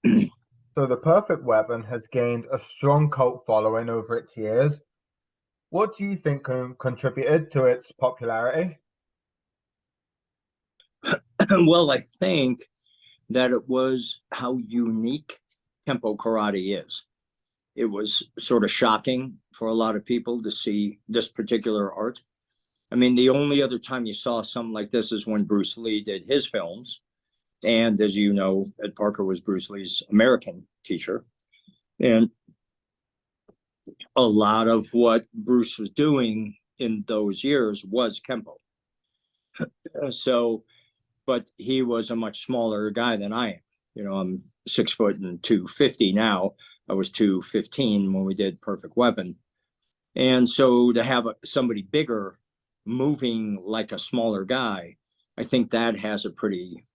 So The Perfect Weapon has gained a strong cult following over its years. What do you think contributed to its popularity? Well, I think that it was how unique tempo karate is. It was sort of shocking for a lot of people to see this particular art. I mean, the only other time you saw something like this is when Bruce Lee did his films. And as you know, Ed Parker was Bruce Lee's American teacher. And a lot of what Bruce was doing in those years was Kempo. So, but he was a much smaller guy than I am. You know, I'm 6 foot and 250 now. I was 215 when we did Perfect Weapon. And so to have somebody bigger moving like a smaller guy, I think that has a pretty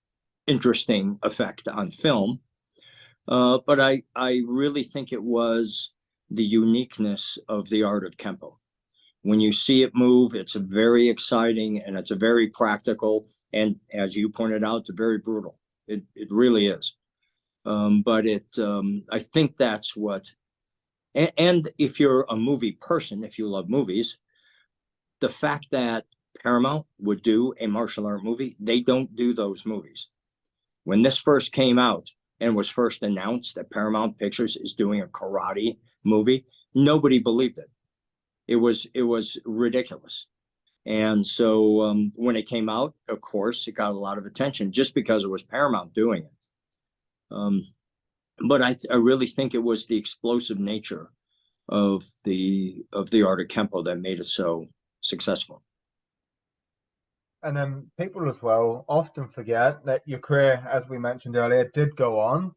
interesting effect on film. But I really think it was the uniqueness of the art of Kempo. When you see it move, it's very exciting and it's a very practical. And as you pointed out, it's very brutal. It really is. But I think that's what, and if you're a movie person, if you love movies, the fact that Paramount would do a martial art movie, they don't do those movies. When this first came out and was first announced that Paramount Pictures is doing a karate movie, nobody believed it. It was ridiculous. And so when it came out, of course, it got a lot of attention just because it was Paramount doing it. Um, but I really think it was the explosive nature of the art of Kempo that made it so successful. And then people as well often forget that your career, as we mentioned earlier, did go on.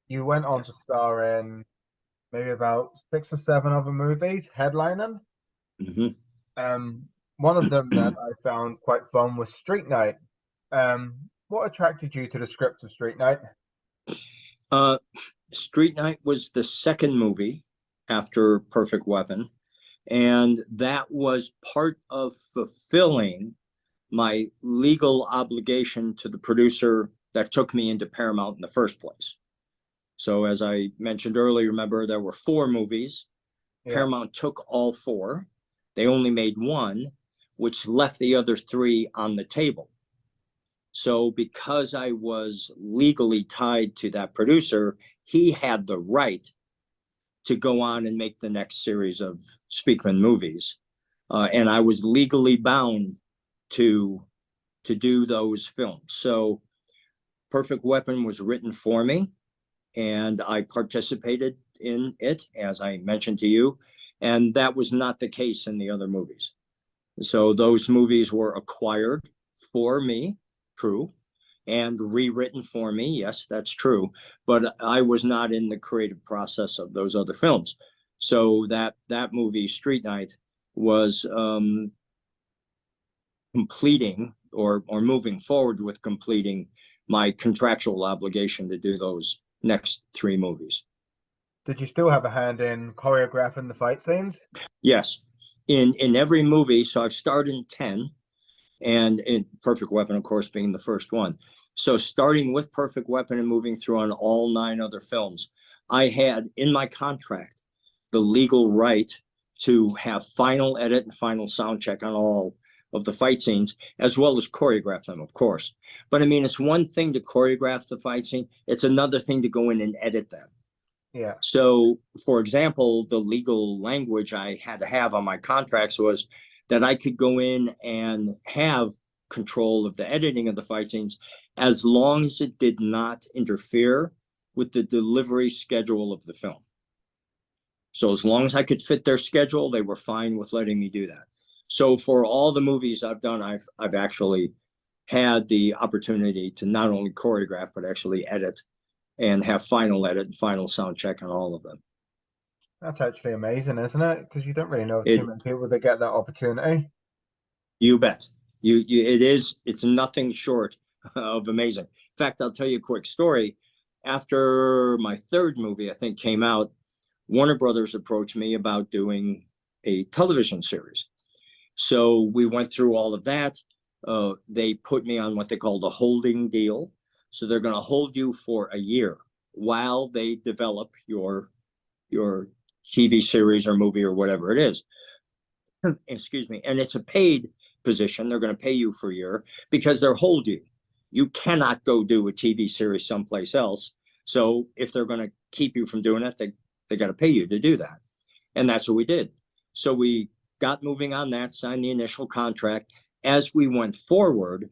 You went on to Yes. star in maybe about 6 or 7 other movies, headlining. Mm-hmm. One of them that I found quite fun was Street Night. What attracted you to the script of Street Night? Uh, Street Night was the second movie after Perfect Weapon, and that was part of fulfilling my legal obligation to the producer that took me into Paramount in the first place. So, as I mentioned earlier, remember there were 4 movies. Yeah. Paramount took all 4. They only made one, which left the other 3 on the table. So, because I was legally tied to that producer, he had the right to go on and make the next series of Speakman movies. And I was legally bound to do those films. So Perfect Weapon was written for me, and I participated in it, as I mentioned to you. And that was not the case in the other movies. So those movies were acquired for me, true, and rewritten for me. Yes, that's true. But I was not in the creative process of those other films. So that movie, Street Night, was completing or moving forward with completing my contractual obligation to do those next 3 movies. Did you still have a hand in choreographing the fight scenes? Yes, in every movie. So I've starred in 10, and in Perfect Weapon, of course, being the first one. So starting with Perfect Weapon and moving through on all 9 other films, I had in my contract the legal right to have final edit and final sound check on all of the fight scenes, as well as choreograph them, of course. But I mean, it's one thing to choreograph the fight scene, it's another thing to go in and edit them. Yeah. So, for example, the legal language I had to have on my contracts was that I could go in and have control of the editing of the fight scenes as long as it did not interfere with the delivery schedule of the film. So as long as I could fit their schedule, they were fine with letting me do that. So for all the movies I've done, I've actually had the opportunity to not only choreograph but actually edit and have final edit and final sound check on all of them. That's actually amazing, isn't it? Because you don't really know too It many people that get that opportunity. You bet. It's nothing short of amazing. In fact, I'll tell you a quick story. After my third movie, I think, came out, Warner Brothers approached me about doing a television series. So we went through all of that. They put me on what they called a holding deal. So they're going to hold you for a year while they develop your TV series or movie or whatever it is. Excuse me. And it's a paid position. They're going to pay you for a year because they'll hold you. You cannot go do a TV series someplace else. So if they're going to keep you from doing it, they got to pay you to do that. And that's what we did. So we got moving on that, signed the initial contract. As we went forward,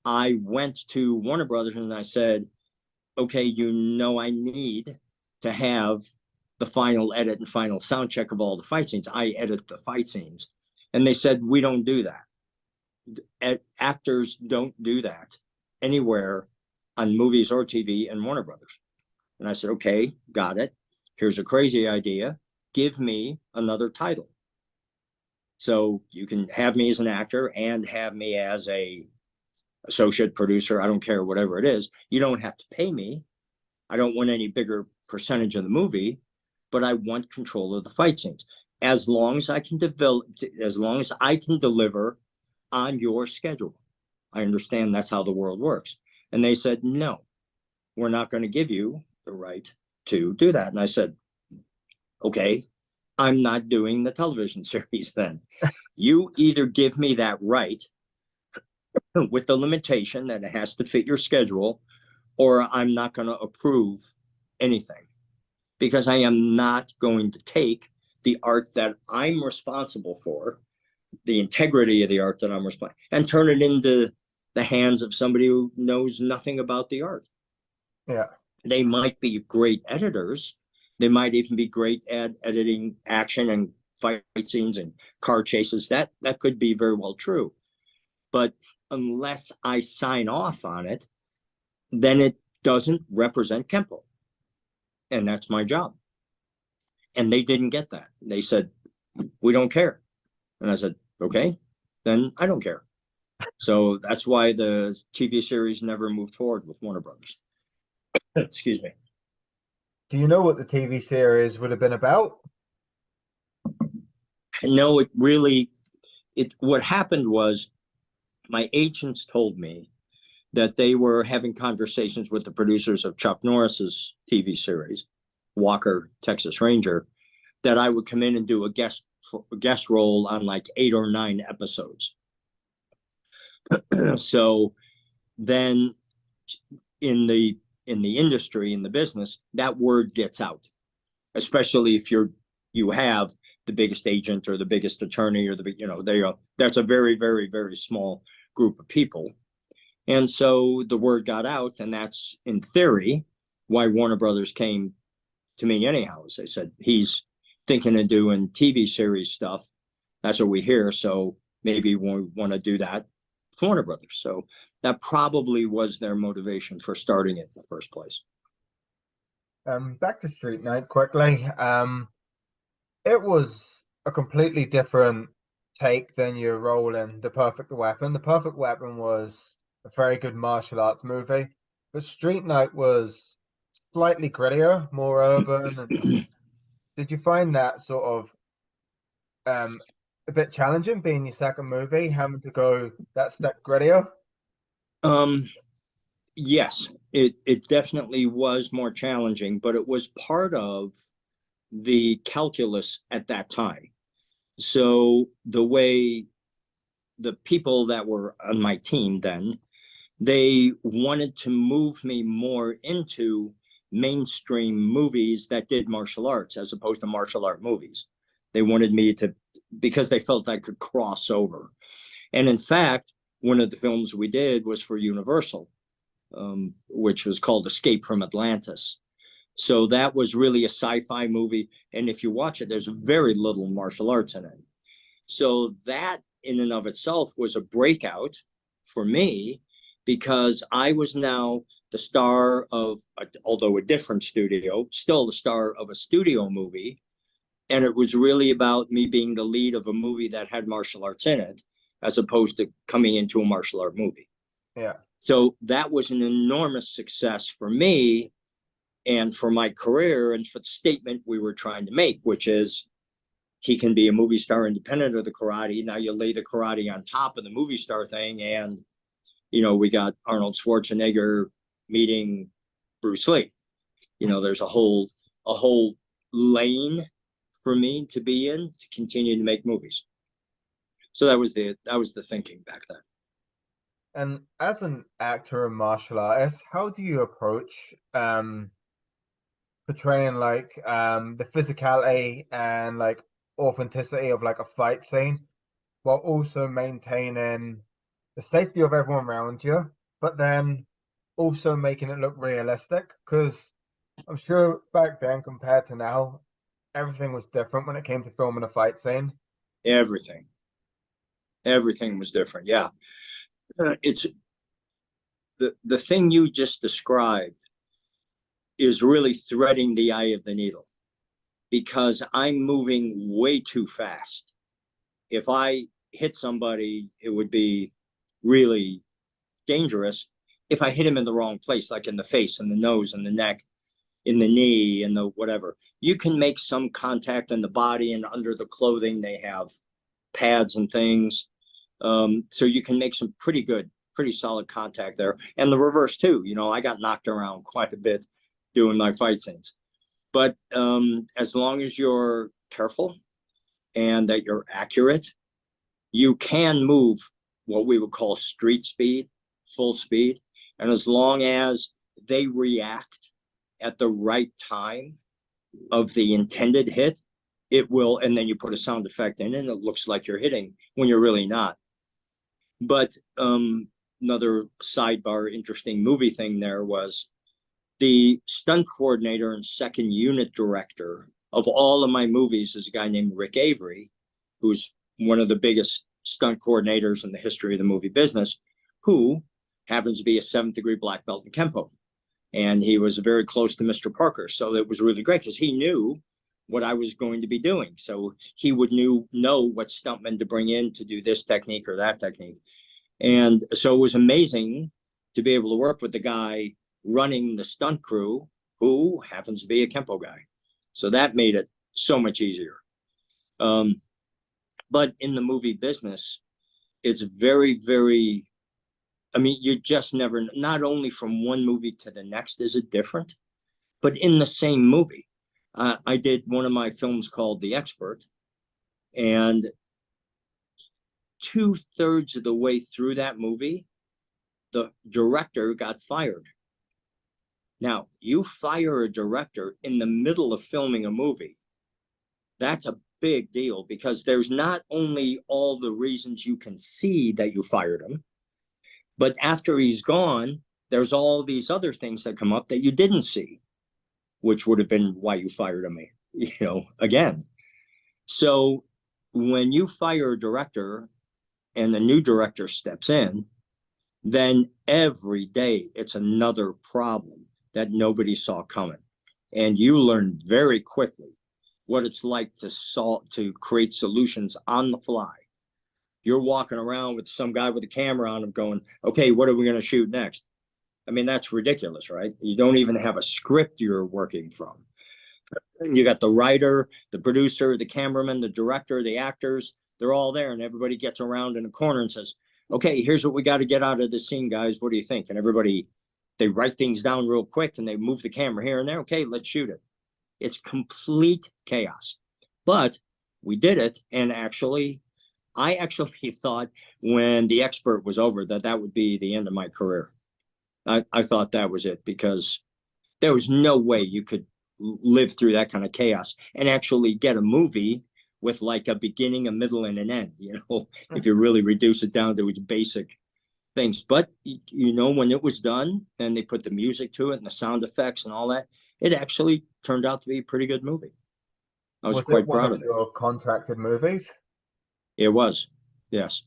I went to Warner Brothers and I said, okay, I need to have the final edit and final sound check of all the fight scenes. I edit the fight scenes. And they said, we don't do that. Actors don't do that anywhere on movies or TV in Warner Brothers. And I said, okay, got it. Here's a crazy idea. Give me another title. So you can have me as an actor and have me as a associate producer. I don't care, whatever it is. You don't have to pay me. I don't want any bigger percentage of the movie, but I want control of the fight scenes. As long as I can deliver on your schedule. I understand that's how the world works. And they said, no, we're not going to give you the right to do that. And I said, okay, I'm not doing the television series then. You either give me that right with the limitation that it has to fit your schedule, or I'm not going to approve anything, because I am not going to take the art that I'm responsible for, the integrity of the art that I'm responsible, and turn it into the hands of somebody who knows nothing about the art. Yeah. They might be great editors. They might even be great at editing action and fight scenes and car chases. That could be very well true. But unless I sign off on it, then it doesn't represent Kempo. And that's my job. And they didn't get that. They said, we don't care. And I said, okay, then I don't care. So that's why the TV series never moved forward with Warner Brothers. Excuse me. Do you know what the TV series would have been about? No, what happened was my agents told me that they were having conversations with the producers of Chuck Norris's TV series, Walker, Texas Ranger, that I would come in and do a guest role on like 8 or 9 episodes. So then in the industry, in the business, that word gets out, especially if you have the biggest agent or the biggest attorney or that's a very, very, very small group of people. And so the word got out, and that's in theory why Warner Brothers came to me anyhow. As they said, he's thinking of doing TV series stuff. That's what we hear. So maybe we want to do that with Warner Brothers. So that probably was their motivation for starting it in the first place. Back to Street Night quickly. It was a completely different take than your role in The Perfect Weapon. The Perfect Weapon was a very good martial arts movie, but Street Night was slightly grittier, more urban. And did you find that sort of a bit challenging, being your second movie, having to go that step grittier? Yes, it definitely was more challenging, but it was part of the calculus at that time. So the way the people that were on my team then, they wanted to move me more into mainstream movies that did martial arts as opposed to martial art movies. They wanted me to, because they felt I could cross over. And in fact, one of the films we did was for Universal, which was called Escape from Atlantis. So that was really a sci-fi movie. And if you watch it, there's very little martial arts in it. So that in and of itself was a breakout for me, because I was now the star of, although a different studio, still the star of a studio movie. And it was really about me being the lead of a movie that had martial arts in it, as opposed to coming into a martial art movie. Yeah. So that was an enormous success for me and for my career and for the statement we were trying to make, which is he can be a movie star independent of the karate. Now you lay the karate on top of the movie star thing, and we got Arnold Schwarzenegger meeting Bruce Lee. There's a whole lane for me to be in to continue to make movies. So that was the thinking back then. And as an actor and martial artist, how do you approach portraying like the physicality and like authenticity of like a fight scene while also maintaining the safety of everyone around you, but then also making it look realistic? Because I'm sure back then compared to now, everything was different when it came to filming a fight scene. Everything, everything was different. Yeah, it's the thing you just described is really threading the eye of the needle, because I'm moving way too fast. If I hit somebody, it would be really dangerous. If I hit him in the wrong place, like in the face and the nose and the neck, in the knee and the whatever, you can make some contact in the body, and under the clothing they have pads and things. So you can make some pretty solid contact there. And the reverse too. I got knocked around quite a bit doing my fight scenes. But as long as you're careful and that you're accurate, you can move what we would call street speed, full speed. And as long as they react at the right time of the intended hit, it will, and then you put a sound effect in and it looks like you're hitting when you're really not. But another sidebar interesting movie thing there was the stunt coordinator and second unit director of all of my movies is a guy named Rick Avery, who's one of the biggest stunt coordinators in the history of the movie business, who happens to be a 7th degree black belt in Kempo. And he was very close to Mr. Parker. So it was really great because he knew what I was going to be doing. So he would know what stuntmen to bring in to do this technique or that technique. And so it was amazing to be able to work with the guy running the stunt crew, who happens to be a Kempo guy. So that made it so much easier. But in the movie business, it's very, very, you just never, not only from one movie to the next is it different, but in the same movie. I did one of my films called The Expert, and 2/3 of the way through that movie, the director got fired. Now, you fire a director in the middle of filming a movie, that's a big deal, because there's not only all the reasons you can see that you fired him, but after he's gone, there's all these other things that come up that you didn't see, which would have been why you fired him, again. So when you fire a director and the new director steps in, then every day it's another problem that nobody saw coming. And you learn very quickly what it's like to create solutions on the fly. You're walking around with some guy with a camera on him going, okay, what are we going to shoot next? That's ridiculous, right? You don't even have a script you're working from. You got the writer, the producer, the cameraman, the director, the actors, they're all there, and everybody gets around in a corner and says, okay, here's what we got to get out of this scene, guys. What do you think? And everybody, they write things down real quick and they move the camera here and there. Okay, let's shoot it. It's complete chaos. But we did it. And I actually thought when The Expert was over that would be the end of my career. I thought that was it, because there was no way you could live through that kind of chaos and actually get a movie with like a beginning, a middle, and an end, if you really reduce it down to its basic things. But, when it was done and they put the music to it and the sound effects and all that, it actually turned out to be a pretty good movie. I was quite proud of it. Your contracted movies? It was, yes.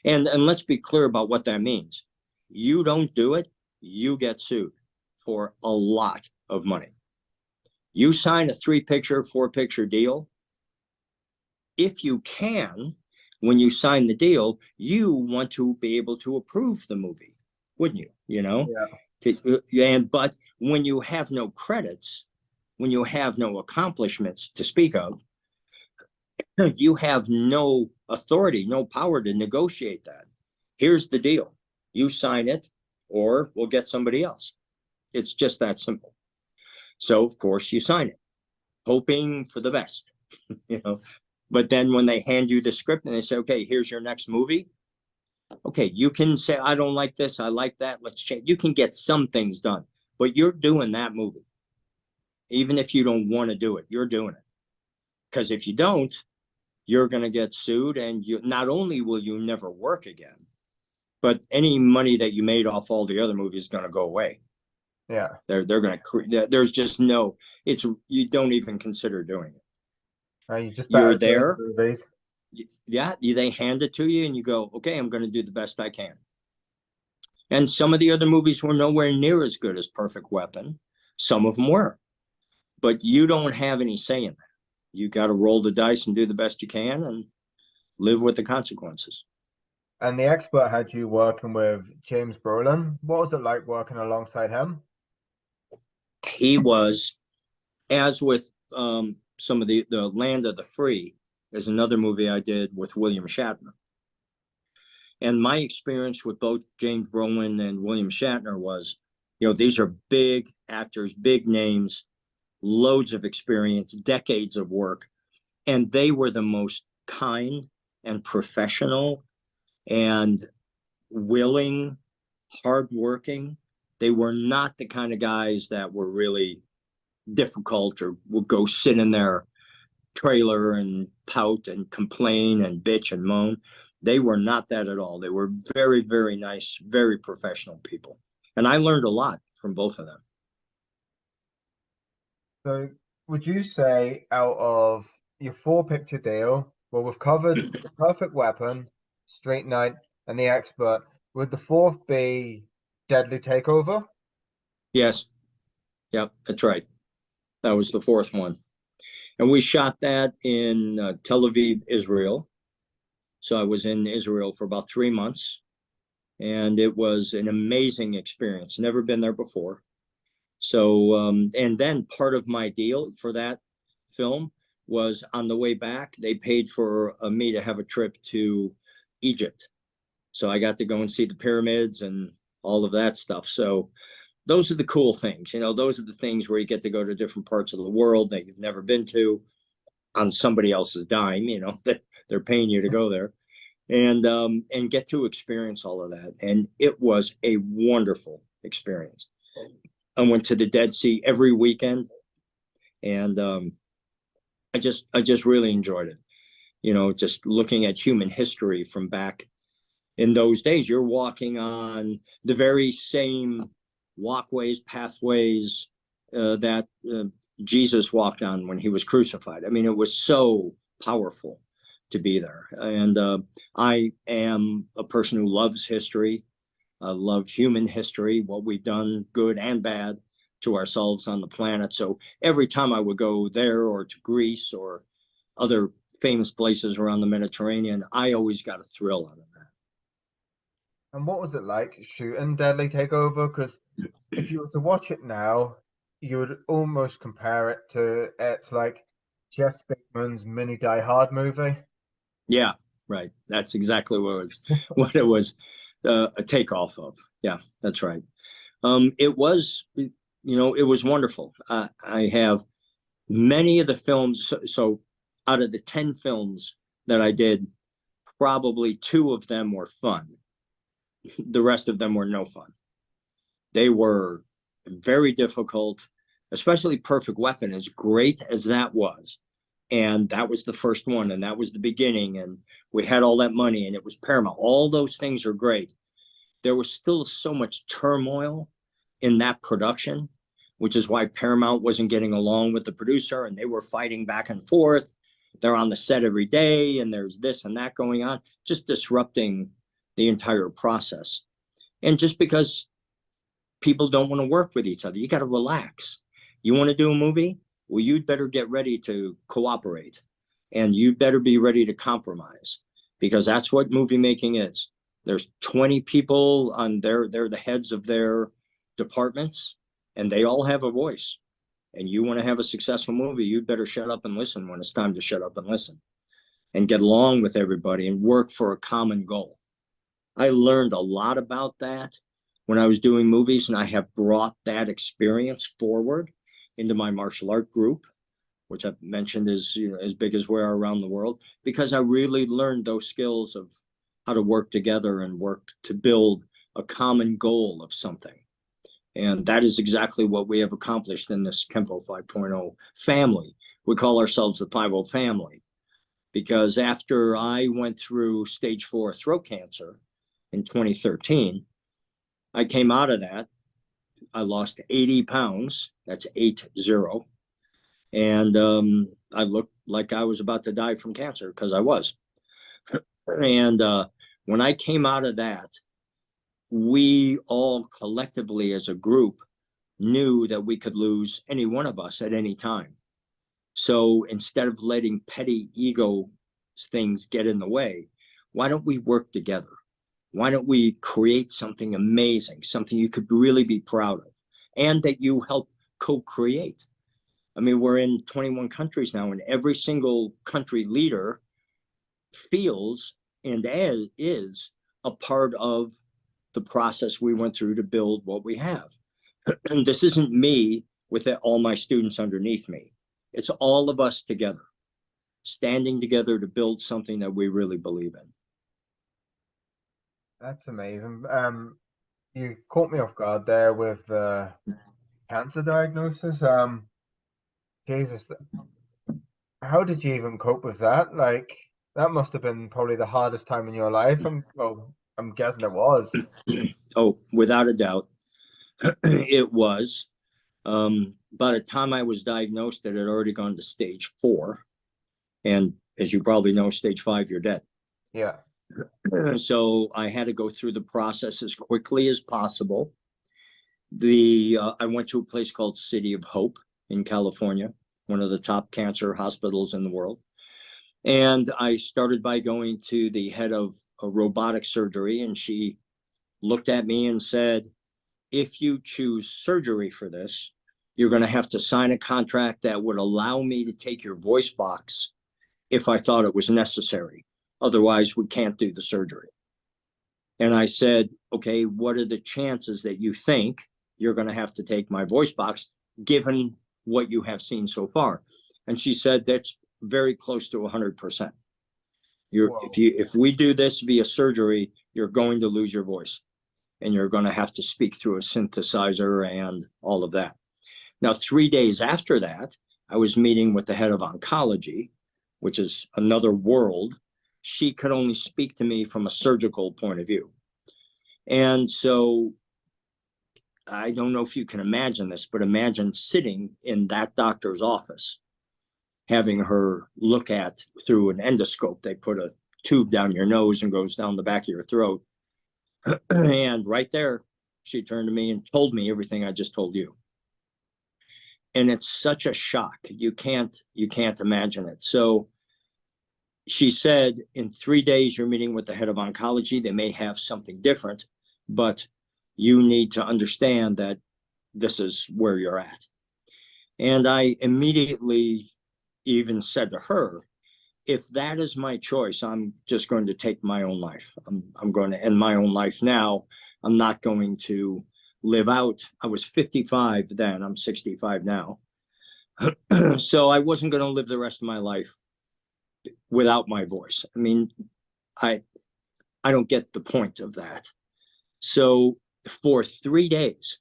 And let's be clear about what that means. You don't do it, you get sued for a lot of money. You sign a 3-picture, 4-picture deal. If you can, when you sign the deal, you want to be able to approve the movie, wouldn't you? Yeah. But when you have no credits, when you have no accomplishments to speak of, you have no authority, no power to negotiate that. Here's the deal. You sign it, or we'll get somebody else. It's just that simple. So of course you sign it, hoping for the best, you know. But then when they hand you the script and they say, okay, here's your next movie. Okay, you can say, I don't like this, I like that, let's change. You can get some things done, but you're doing that movie. Even if you don't want to do it, you're doing it. Because if you don't, you're going to get sued, and you not only will you never work again, but any money that you made off all the other movies is going to go away. Yeah. They're going to, there's just no, it's, you don't even consider doing it. You just You're better doing there. movies. Yeah, they hand it to you and you go, okay, I'm going to do the best I can. And some of the other movies were nowhere near as good as Perfect Weapon. Some of them were, but you don't have any say in that. You got to roll the dice and do the best you can and live with the consequences. And the expert had you working with James Brolin. What was it like working alongside him? He was, as with some of the Land of the Free, is another movie I did with William Shatner. And my experience with both James Brolin and William Shatner was, you know, these are big actors, big names, loads of experience, decades of work. And they were the most kind and professional and willing, hardworking. They were not the kind of guys that were really difficult or would go sit in their trailer and pout and complain and bitch and moan. They were not that at all. They were very, very nice, very professional people. And I learned a lot from both of them. So, would you say out of your four picture deal, well, we've covered The Perfect Weapon, Street Night, and The Expert, would the fourth be Deadly Takeover? Yes. Yep. That's right. That was the fourth one. And we shot that in Tel Aviv, Israel. So I was in Israel for about 3 months, and it was an amazing experience. Never been there before. So, and then part of my deal for that film was on the way back, they paid for me to have a trip to Egypt. So I got to go and see the pyramids and all of that stuff. So those are the cool things, you know, those are the things where you get to go to different parts of the world that you've never been to on somebody else's dime, you know, that they're paying you to go there and get to experience all of that. And it was a wonderful experience. I went to the Dead Sea every weekend, and I just really enjoyed it. You know, just looking at human history from back in those days. You're walking on the very same walkways, pathways that Jesus walked on when he was crucified. I mean, it was so powerful to be there. And I am a person who loves history. I love human history, what we've done, good and bad, to ourselves on the planet. So every time I would go there or to Greece or other famous places around the Mediterranean, I always got a thrill out of that. And what was it like shooting Deadly Takeover? Because if you were to watch it now, you would almost compare it to it's like Jeff Speakman's mini Die Hard movie. Yeah, right. That's exactly what it was, what it was a takeoff of. Yeah, that's right. It was, you know, it was wonderful. I have many of the films. So out of the 10 films that I did, probably two of them were fun. The rest of them were no fun. They were very difficult, especially Perfect Weapon, as great as that was. And that was the first one, and that was the beginning, and we had all that money, and it was Paramount. All those things are great. There was still so much turmoil in that production, which is why Paramount wasn't getting along with the producer, and they were fighting back and forth. They're on the set every day, and there's this and that going on, just disrupting the entire process. And just because people don't want to work with each other, you got to relax. You want to do a movie? Well, you'd better get ready to cooperate, and you'd better be ready to compromise, because that's what movie making is. There's 20 people on they're the heads of their departments, and they all have a voice. And you want to have a successful movie, you'd better shut up and listen when it's time to shut up and listen, and get along with everybody and work for a common goal. I learned a lot about that when I was doing movies, and I have brought that experience forward into my martial art group, which I've mentioned is, you know, as big as we are around the world, because I really learned those skills of how to work together and work to build a common goal of something. And that is exactly what we have accomplished in this Kempo 5.0 family. We call ourselves the 5.0 family because after I went through stage 4 throat cancer in 2013, I came out of that. I lost 80 pounds. That's 80. And I looked like I was about to die from cancer because I was. And when I came out of that, we all collectively as a group knew that we could lose any one of us at any time. So instead of letting petty ego things get in the way, why don't we work together? Why don't we create something amazing, something you could really be proud of, and that you help co-create? I mean, we're in 21 countries now, and every single country leader feels and is a part of the process we went through to build what we have. And this isn't me with all my students underneath me. It's all of us together, standing together to build something that we really believe in. That's amazing. You caught me off guard there with the cancer diagnosis. Jesus, how did you even cope with that? Like, that must have been probably the hardest time in your life. I'm guessing it was. Oh, without a doubt, it was. By the time I was diagnosed, it had already gone to stage 4. And as you probably know, stage 5, you're dead. Yeah. So I had to go through the process as quickly as possible. I went to a place called City of Hope in California, one of the top cancer hospitals in the world. And I started by going to the head of a robotic surgery, and she looked at me and said, if you choose surgery for this, you're going to have to sign a contract that would allow me to take your voice box if I thought it was necessary. Otherwise, we can't do the surgery. And I said, okay, what are the chances that you think you're going to have to take my voice box given what you have seen so far? And she said, that's very close to 100%. If we do this via surgery, you're going to lose your voice and you're going to have to speak through a synthesizer and all of that. Now, 3 days after that, I was meeting with the head of oncology, which is another world. She could only speak to me from a surgical point of view. And so I don't know if you can imagine this, but imagine sitting in that doctor's office, having her look at through an endoscope. They put a tube down your nose and goes down the back of your throat. And right there, she turned to me and told me everything I just told you. And it's such a shock. You can't imagine it. So she said, in 3 days, you're meeting with the head of oncology. They may have something different, but you need to understand that this is where you're at. And I immediately even said to her, if that is my choice, I'm just going to take my own life. I'm going to end my own life now. I'm not going to live out. I was 55 then, I'm 65 now. So I wasn't going to live the rest of my life without my voice. I mean, I don't get the point of that. So for 3 days,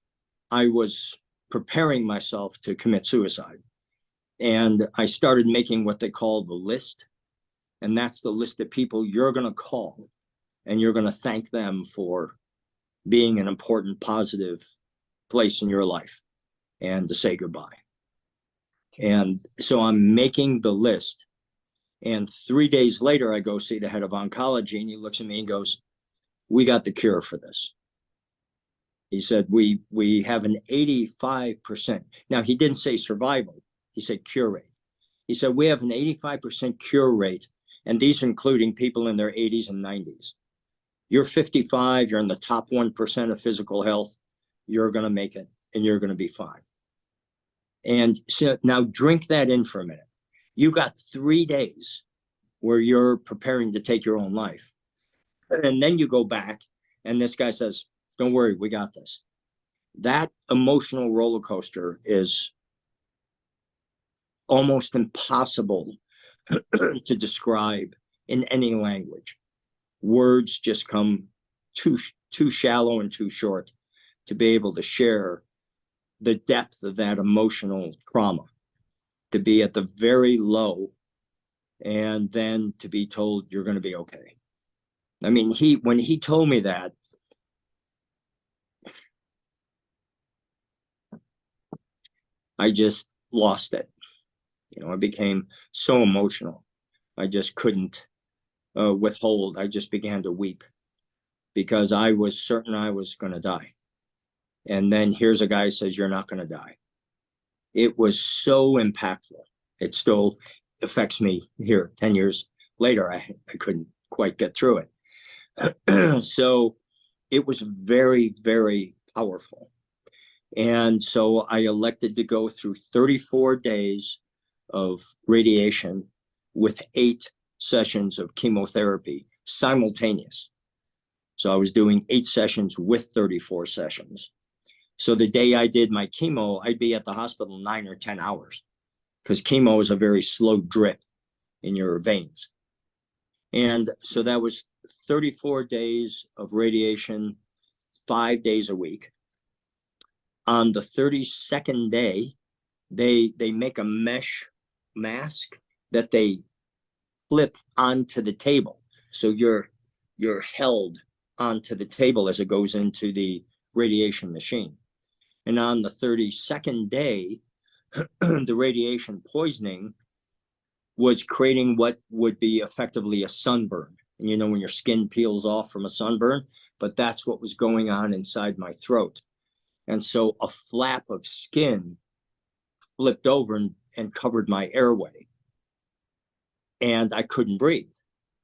I was preparing myself to commit suicide. And I started making what they call the list. And that's the list of people you're going to call, and you're going to thank them for being an important, positive place in your life, and to say goodbye. And so I'm making the list. And 3 days later, I go see the head of oncology, and he looks at me and goes, we got the cure for this. He said, we have an 85%. Now, he didn't say survival. He said cure rate. He said, we have an 85% cure rate, and these are including people in their 80s and 90s. You're 55, you're in the top 1% of physical health, you're going to make it, and you're going to be fine. And so now drink that in for a minute. You got 3 days where you're preparing to take your own life. And then you go back, and this guy says, don't worry, we got this. That emotional roller coaster is almost impossible to describe in any language. Words just come too shallow and too short to be able to share the depth of that emotional trauma, to be at the very low and then to be told you're going to be okay. I mean, when he told me that, I just lost it. I became so emotional. I just couldn't withhold. I just began to weep because I was certain I was going to die. And then here's a guy who says, you're not going to die. It was so impactful. It still affects me here 10 years later. I couldn't quite get through it. So it was very, very powerful. And so I elected to go through 34 days of radiation with 8 sessions of chemotherapy simultaneous. So I was doing 8 sessions with 34 sessions. So the day I did my chemo, I'd be at the hospital 9 or 10 hours because chemo is a very slow drip in your veins. And so that was 34 days of radiation, 5 days a week. On the 32nd day, they make a mesh mask that they flip onto the table. So you're held onto the table as it goes into the radiation machine. And on the 32nd day, the radiation poisoning was creating what would be effectively a sunburn. And when your skin peels off from a sunburn, but that's what was going on inside my throat. And so a flap of skin flipped over and covered my airway. And I couldn't breathe.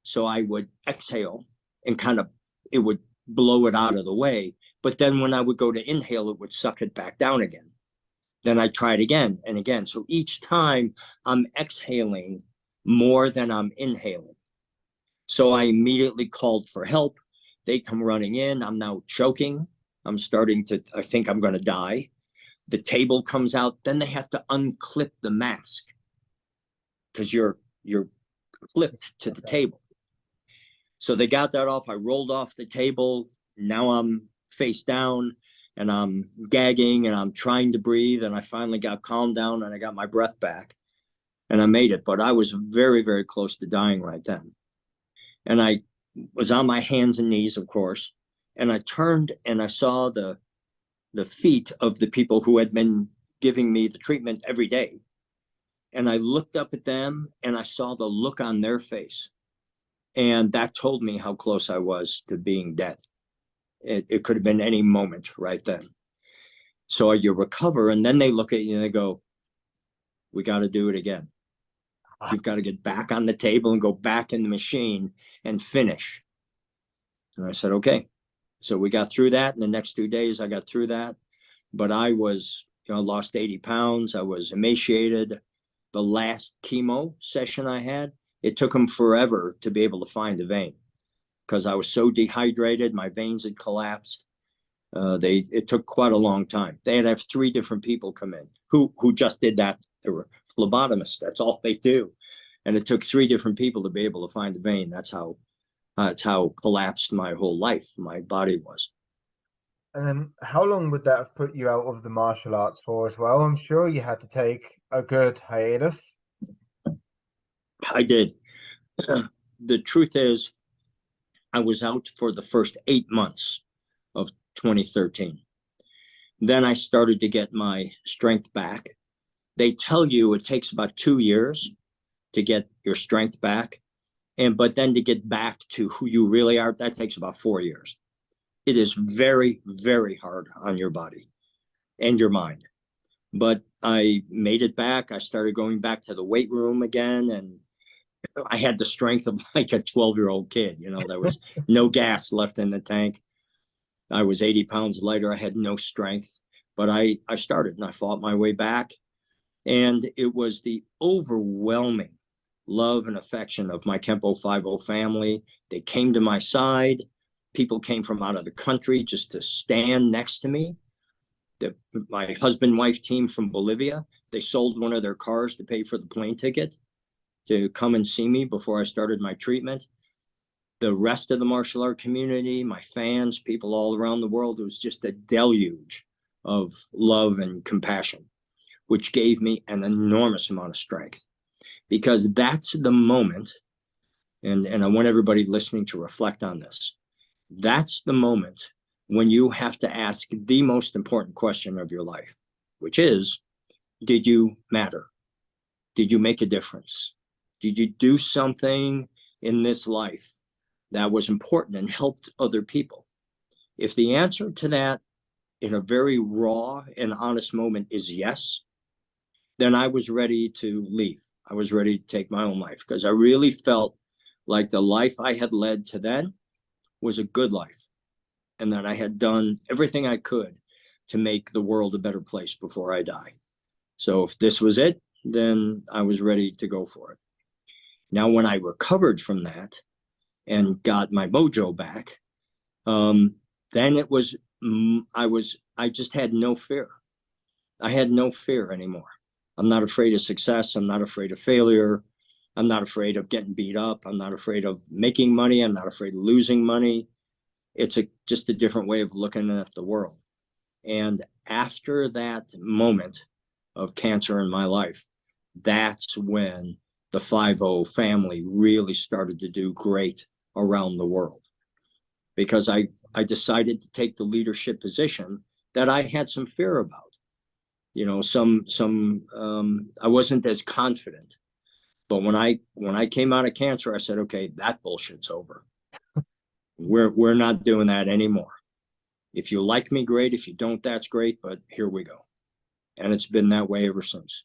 So I would exhale and it would blow it out of the way. But then when I would go to inhale, it would suck it back down again. Then I tried again and again. So each time I'm exhaling more than I'm inhaling. So I immediately called for help. They come running in. I'm now choking. I think I'm going to die. The table comes out. Then they have to unclip the mask because you're clipped to the table. So they got that off. I rolled off the table. Now I'm face down and I'm gagging and I'm trying to breathe. And I finally got calmed down and I got my breath back and I made it. But I was very, very close to dying right then. And I was on my hands and knees, of course. And I turned and I saw the feet of the people who had been giving me the treatment every day. And I looked up at them and I saw the look on their face. And that told me how close I was to being dead. It could have been any moment right then. So you recover and then they look at you and they go, we got to do it again. You've got to get back on the table and go back in the machine and finish. And I said, okay. So we got through that. In the next 2 days, I got through that. But I lost 80 pounds. I was emaciated. The last chemo session I had, it took them forever to be able to find the vein because I was so dehydrated. My veins had collapsed. It took quite a long time. They had to have 3 different people come in who just did that. They were phlebotomists. That's all they do. And it took 3 different people to be able to find the vein. That's how collapsed my whole life, my body was. And then how long would that have put you out of the martial arts for as well? I'm sure you had to take a good hiatus. I did. The truth is, I was out for the first 8 months of 2013. Then I started to get my strength back. They tell you it takes about 2 years to get your strength back. But then to get back to who you really are, that takes about 4 years. It is very, very hard on your body and your mind. But I made it back. I started going back to the weight room again. And I had the strength of like a 12-year-old kid. There was no gas left in the tank. I was 80 pounds lighter. I had no strength. But I started and I fought my way back. And it was the overwhelming love and affection of my Kempo 5-0 family. They came to my side. People came from out of the country just to stand next to me. My husband-wife team from Bolivia, they sold one of their cars to pay for the plane ticket to come and see me before I started my treatment. The rest of the martial art community, my fans, people all around the world, it was just a deluge of love and compassion, which gave me an enormous amount of strength, because that's the moment, and I want everybody listening to reflect on this. That's the moment when you have to ask the most important question of your life, which is, did you matter? Did you make a difference? Did you do something in this life that was important and helped other people? If the answer to that in a very raw and honest moment is yes, then I was ready to leave. I was ready to take my own life, because I really felt like the life I had led to then was a good life, and that I had done everything I could to make the world a better place before I die. So if this was it, then I was ready to go for it. Now, when I recovered from that and got my mojo back, then it was, I just had no fear. I had no fear anymore. I'm not afraid of success. I'm not afraid of failure. I'm not afraid of getting beat up. I'm not afraid of making money. I'm not afraid of losing money. It's just a different way of looking at the world. And after that moment of cancer in my life, that's when the 5-0 family really started to do great around the world, because I decided to take the leadership position that I had some fear about. You know, I wasn't as confident. But when I came out of cancer, I said, okay, that bullshit's over. We're not doing that anymore. If you like me, great. If you don't, that's great. But here we go. And it's been that way ever since.